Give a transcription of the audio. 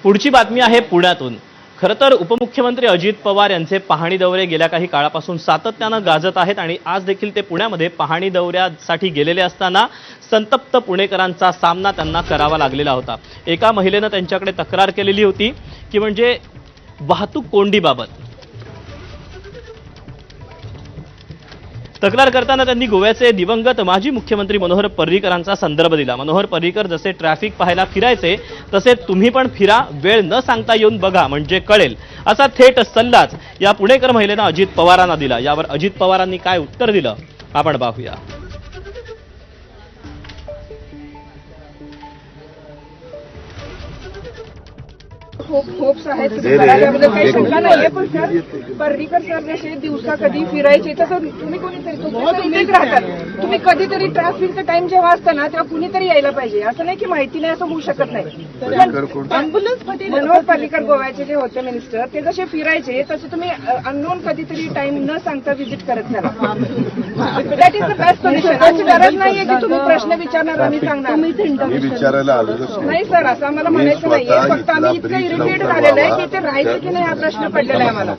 पुढची बातमी आहे पुण्यातून। खरं तर उपमुख्यमंत्री अजित पवार यांचे पाहणी दौरे गेल्या काही काळापासून सातत्यानं गाजत आहेत आणि आज देखील ते पुण्यामध्ये पाहणी दौऱ्यासाठी गेलेले असताना संतप्त पुणेकरांचा सामना त्यांना करावा लागलेला होता। एका महिलेने त्यांच्याकडे तक्रार केलेली होती की म्हणजे वाहतूक कोंडीबाबत। तक्रार करताना त्यांनी गोव्याचे दिवंगत माजी मुख्यमंत्री मनोहर पर्रीकरांचा संदर्भ दिला। मनोहर पर्रीकर जसे ट्रॅफिक पाहायला फिरायचे तसे तुम्ही पण फिरा, वेळ न सांगता येऊन बघा म्हणजे कळेल, असा थेट सल्लाच या पुणेकर महिलेने अजित पवारांना दिला। यावर अजित पवारांनी काय उत्तर दिलं आपण पाहूया। होप्स आहेत त्याबद्दल काही शंका नाहीये, पण सर पर्रीकर सर जसे दिवसा कधी फिरायचे तर तुम्ही कोणीतरी तुम्हीच राहतात, तुम्ही कधीतरी ट्रॅफिकचा टाइम जेव्हा असतं ना तेव्हा कुणीतरी यायला पाहिजे। असं नाही की माहिती नाही असं होऊ शकत नाही। मनोहर पर्रीकर गोव्याचे जे होते मिनिस्टर ते जसे फिरायचे तसे तुम्ही अननोन कधीतरी टाइम न सांगता व्हिजिट करत चला। That is the best solution. अशी गरज नाहीये की तुम्ही प्रश्न विचारणार आम्ही सांगणार नाही सर, असं आम्हाला म्हणायचं नाहीये। फक्त आम्ही इतकं इरिटेट झालेलं आहे की ते राहायचं की नाही हा प्रश्न पडलेला आहे आम्हाला।